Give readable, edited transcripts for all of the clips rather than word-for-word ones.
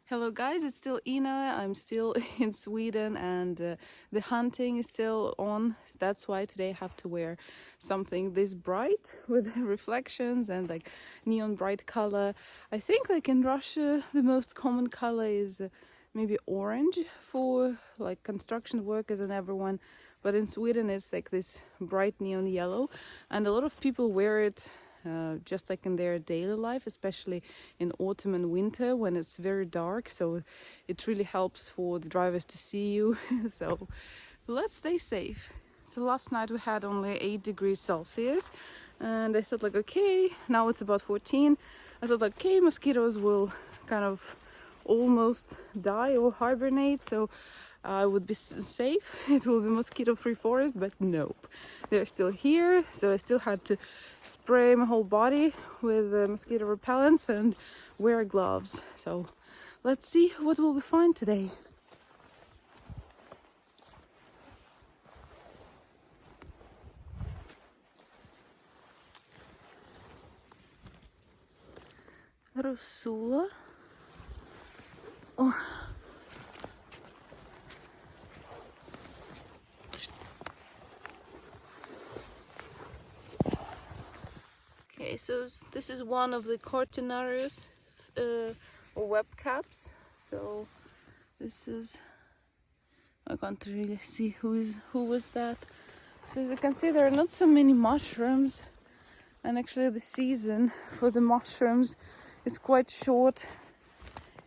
Hello guys, it's still Ina. I'm still in Sweden and the hunting is still on. That's why today I have to wear something this bright with reflections and like neon bright color. I think like in Russia the most common color is maybe orange for like construction workers and everyone. But in Sweden it's like this bright neon yellow and a lot of people wear it just like in their daily life, especially in autumn and winter when it's very dark. So it really helps for the drivers to see you. So let's stay safe. So last night we had only 8 degrees Celsius and I thought like, okay, now it's about 14. I thought like, okay, mosquitoes will kind of almost die or hibernate, so I would be safe. It will be mosquito-free forest, but nope, they're still here. So I still had to spray my whole body with mosquito repellents and wear gloves. So let's see what will we find today. Rosula. Oh. Okay, so this is one of the Cortinarius or web caps. So this is, I can't really see who was that. So as you can see, there are not so many mushrooms, and actually the season for the mushrooms is quite short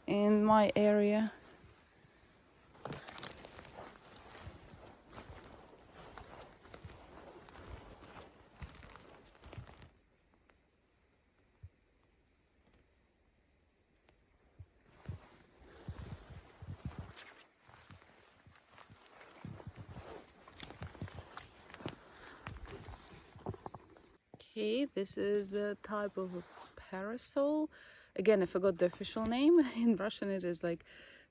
in my area. Okay, this is a type of a parasol. Again, I forgot the official name. In Russian it is like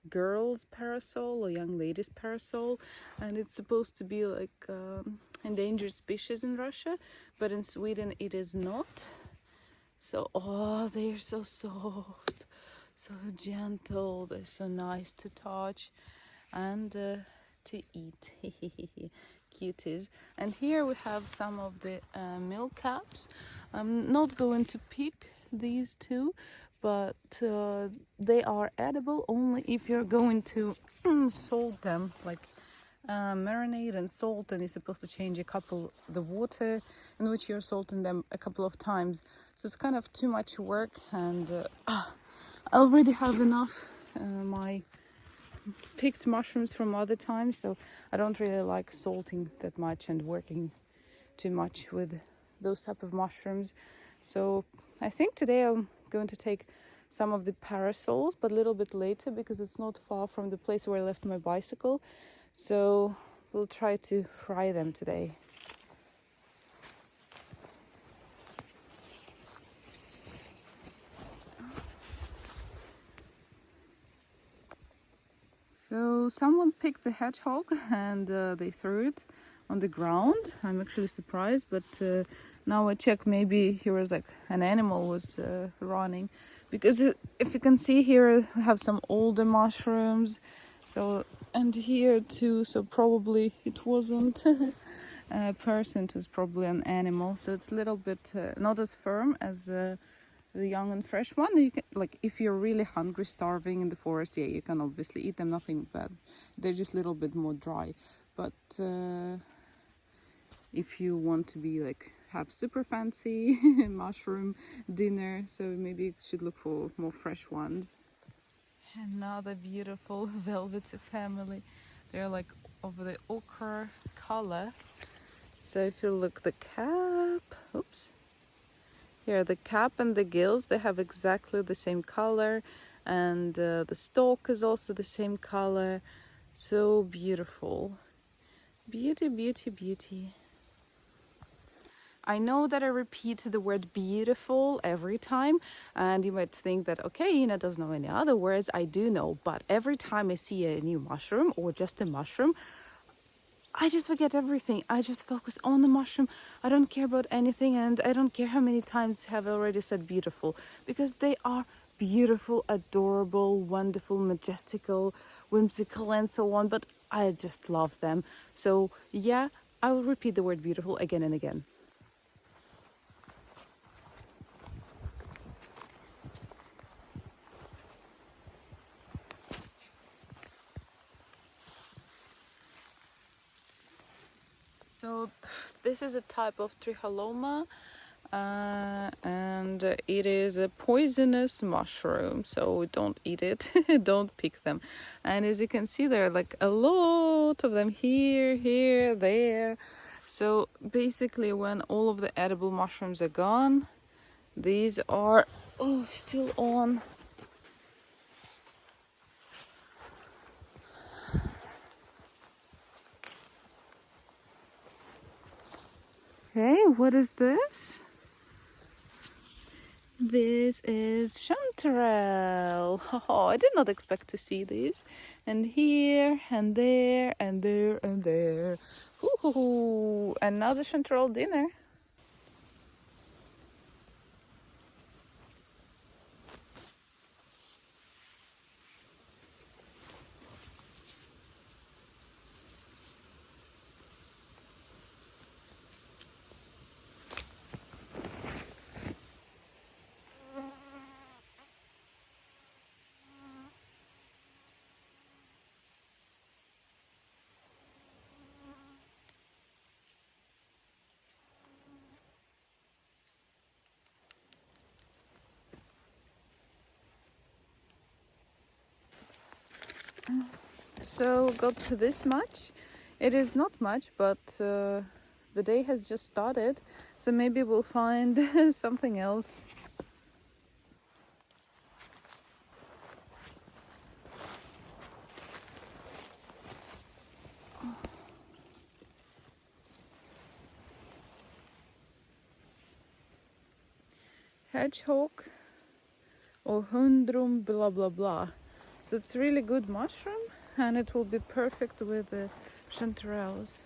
girl's parasol or young lady's parasol, and it's supposed to be like endangered species in Russia, but in Sweden it is not. So, oh, they're so soft, so gentle, they're so nice to touch and to eat. Cuties. And here we have some of the milk caps. I'm not going to pick these two, but they are edible only if you're going to salt them, like marinate and salt, and you're supposed to change the water in which you're salting them a couple of times. So it's kind of too much work, and I already have enough my picked mushrooms from other times, so I don't really like salting that much and working too much with those type of mushrooms. So I think today I'm going to take some of the parasols, but a little bit later because it's not far from the place where I left my bicycle. So we'll try to fry them today. So someone picked the hedgehog and they threw it on the ground. I'm actually surprised, but now I check, maybe here was like an animal was running, because if you can see here I have some older mushrooms, so, and here too, so probably it wasn't a person, it was probably an animal. So it's a little bit not as firm as the young and fresh one. You can, like, if you're really hungry, starving in the forest, yeah, you can obviously eat them, nothing bad. They're just a little bit more dry. But if you want to be like have super fancy mushroom dinner, so maybe you should look for more fresh ones. Another beautiful velvety family. They're like of the ochre color. So if you look, the cap, oops. Here, the cap and the gills, they have exactly the same color, and the stalk is also the same color. So beautiful. Beauty, beauty, beauty. I know that I repeat the word beautiful every time, and you might think that, okay, Ina doesn't know any other words. I do know, but every time I see a new mushroom or just a mushroom, I just forget everything. I just focus on the mushroom. I don't care about anything, and I don't care how many times I have already said beautiful, because they are beautiful, adorable, wonderful, majestical, whimsical, and so on, but I just love them. So yeah, I will repeat the word beautiful again and again. So this is a type of Trihaloma, and it is a poisonous mushroom, so don't eat it. Don't pick them. And as you can see, there are like a lot of them here, there. So basically, when all of the edible mushrooms are gone, these are still on. Hey, what is this? This is chanterelle. Oh, I did not expect to see these. And here, and there, and there, and there. Ooh, another chanterelle dinner. So got this much. It is not much, but the day has just started, so maybe we'll find something else. Hedgehog or hundrum blah blah blah. So it's really good mushroom, and it will be perfect with the chanterelles.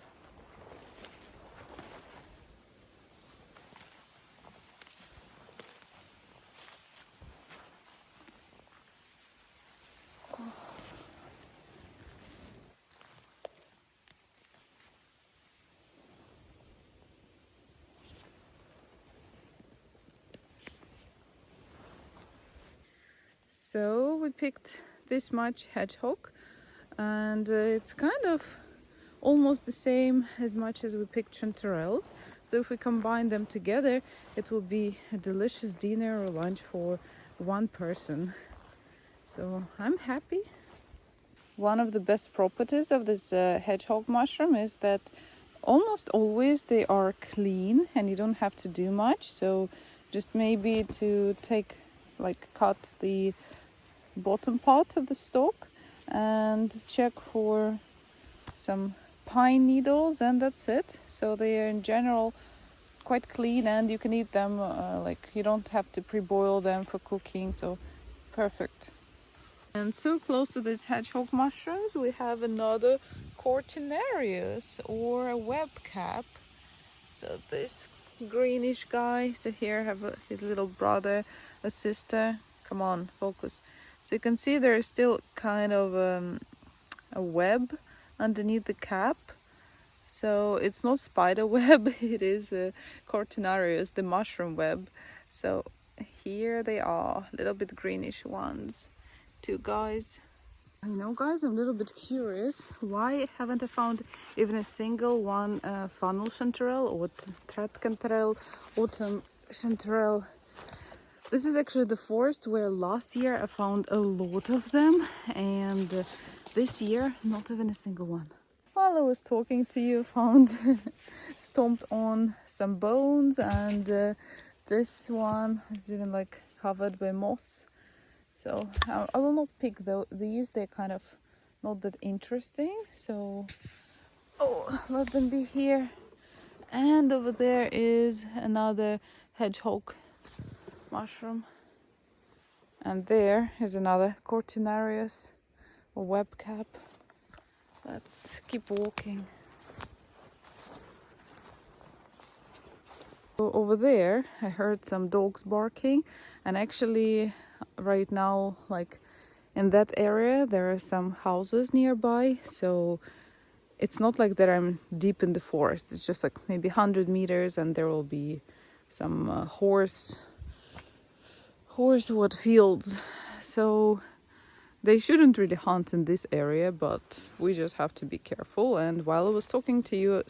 So we picked this much hedgehog, and it's kind of almost the same as much as we picked chanterelles. So if we combine them together, it will be a delicious dinner or lunch for one person. So I'm happy. One of the best properties of this hedgehog mushroom is that almost always they are clean and you don't have to do much. So just maybe to cut the bottom part of the stalk and check for some pine needles, and that's it. So they are in general quite clean, and you can eat them you don't have to pre-boil them for cooking, so perfect. And so close to these hedgehog mushrooms we have another Cortinarius, or a web cap. So this greenish guy. So here I have his little brother, a sister. Come on, focus. So you can see there is still kind of a web underneath the cap. So it's not spider web, it is a Cortinarius, the mushroom web. So here they are, a little bit greenish ones. Two guys. You know, guys, I'm a little bit curious. Why haven't I found even a single one funnel chanterelle or thread chanterelle, autumn chanterelle? This is actually the forest where last year I found a lot of them, and this year not even a single one. While I was talking to you, found stomped on some bones, and this one is even like covered by moss. So I will not pick these, they're kind of not that interesting, so let them be here. And over there is another hedgehog mushroom, and there is another Cortinarius or web cap. Let's keep walking. Over there I heard some dogs barking, and actually right now, like in that area, there are some houses nearby, so it's not like that I'm deep in the forest. It's just like maybe 100 meters, and there will be some horse what fields. So they shouldn't really hunt in this area, but we just have to be careful. And while I was talking to you,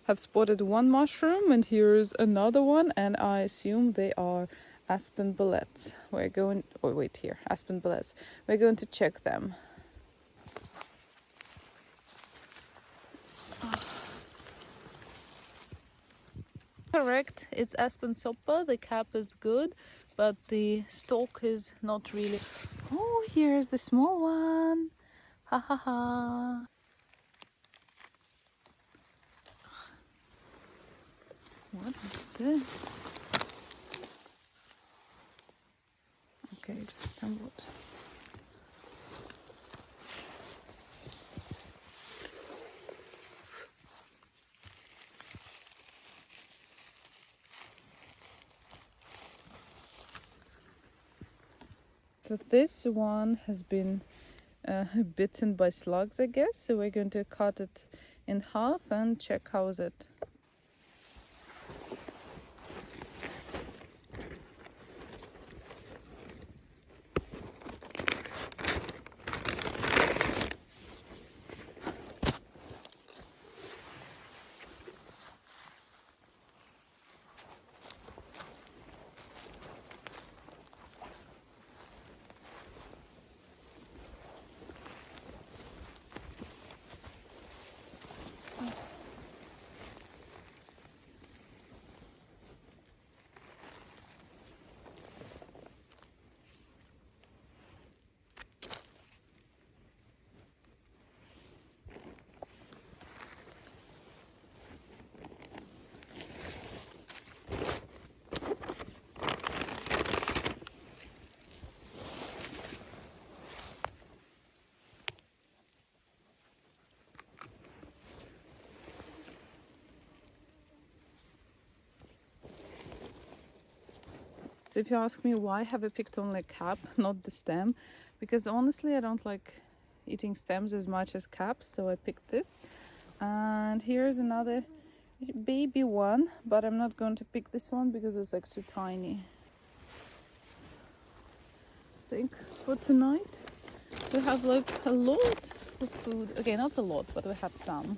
have spotted one mushroom, and here's another one, and I assume they are aspen bullets. We're going, oh wait, here, aspen bullets. We're going to check them. Correct, it's aspen soppa. The cap is good, but the stalk is not really. Oh, here's the small one. Ha ha ha. What is this? Okay, just some wood. So this one has been bitten by slugs, I guess. So we're going to cut it in half and check how is it. So if you ask me why have I picked only a cap, not the stem, because honestly I don't like eating stems as much as caps, so I picked this. And here's another baby one, but I'm not going to pick this one because it's like too tiny. I think for tonight we have like a lot of food. Okay, not a lot, but we have some.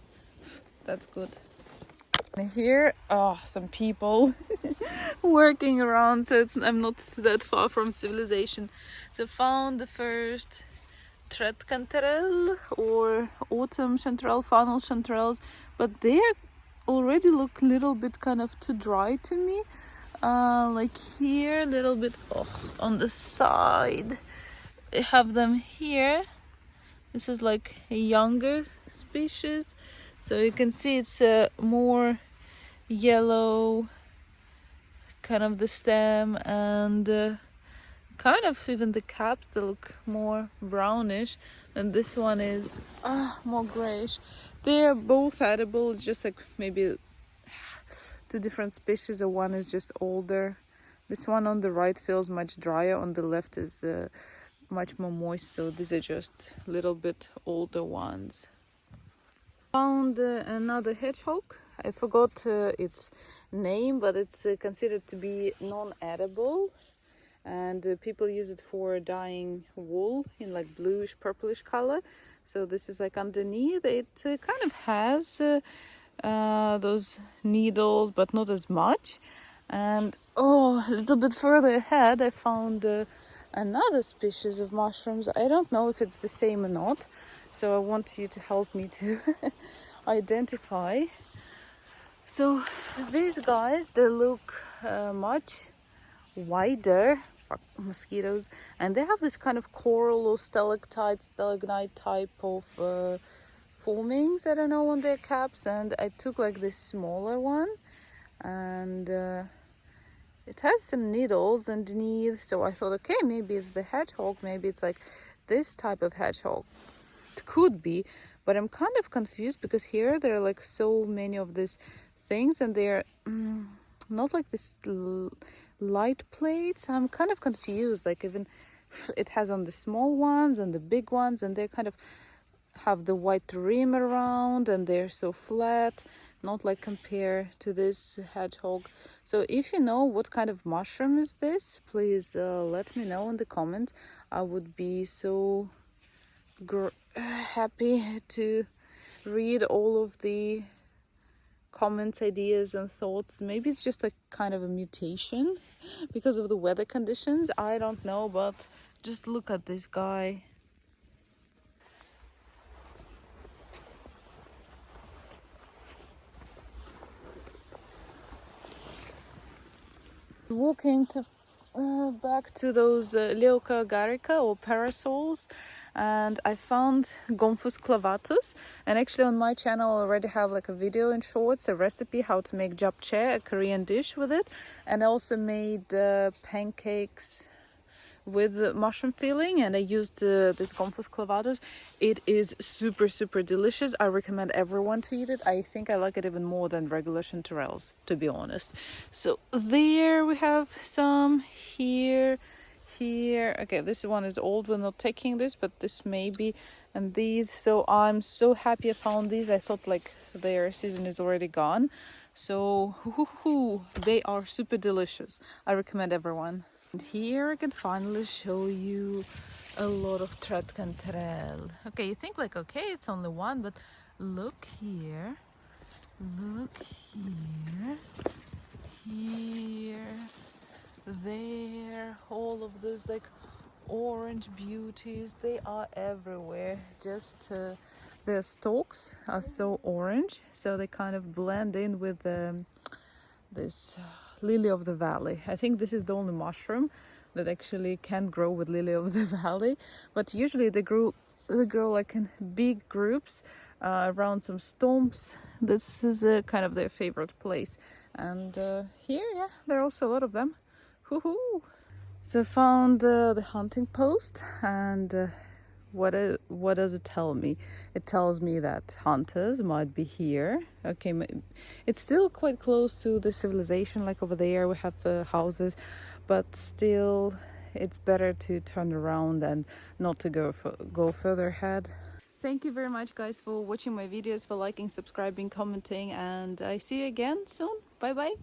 That's good. And here, some people working around, so I'm not that far from civilization. So found the first thread chanterelle or autumn chanterelle, funnel chanterelles, but they already look a little bit kind of too dry to me. Like here, a little bit on the side. I have them here. This is like a younger species, so you can see it's more yellow, kind of the stem, and kind of even the caps, they look more brownish, and this one is more grayish. They're both edible. It's just like maybe two different species, or one is just older. This one on the right feels much drier, on the left is much more moist, so these are just a little bit older ones. Found another hedgehog. I forgot its name, but it's considered to be non-edible, and people use it for dyeing wool in like bluish purplish color. So this is like underneath it kind of has those needles, but not as much. And a little bit further ahead I found another species of mushrooms. I don't know if it's the same or not, so I want you to help me to identify. So these guys, they look much wider, mosquitoes, and they have this kind of coral or stalagmite type of formings, I don't know, on their caps. And I took like this smaller one, and it has some needles underneath, so I thought, okay, maybe it's the hedgehog, maybe it's like this type of hedgehog. It could be, but I'm kind of confused because here there are like so many of these things, and they're not like this light plates. I'm kind of confused, like even it has on the small ones and the big ones, and they kind of have the white rim around and they're so flat, not like compare to this hedgehog. So if you know what kind of mushroom is this, please let me know in the comments. I would be so happy to read all of the comments, ideas and thoughts. Maybe it's just a kind of a mutation because of the weather conditions, I don't know, but just look at this guy. Walking to back to those Leucoagaricus or parasols, and I found Gomphus clavatus. And actually on my channel I already have like a video in shorts, a recipe how to make japchae, a Korean dish with it, and I also made pancakes with the mushroom filling, and I used this Gomphus clavatus. It is super delicious. I recommend everyone to eat it. I think I like it even more than regular chanterelles, to be honest. So there we have some. Here. Okay, this one is old, we're not taking this, but this maybe, and these. So I'm so happy I found these. I thought like their season is already gone, so they are super delicious. I recommend everyone. And here I can finally show you a lot of chanterelle. Okay, you think like, okay, it's only one, but look here, here, there, all of those like orange beauties, they are everywhere. Just their stalks are so orange, so they kind of blend in with this lily of the valley. I think this is the only mushroom that actually can grow with lily of the valley, but usually they grow like in big groups around some stumps. This is kind of their favorite place, and here, yeah, there are also a lot of them. Hoo-hoo! So I found the hunting post, and what does it tell me? It tells me that hunters might be here. Okay, it's still quite close to the civilization, like over there we have houses, but still it's better to turn around and not to go further ahead. Thank you very much, guys, for watching my videos, for liking, subscribing, commenting, and I see you again soon. Bye bye.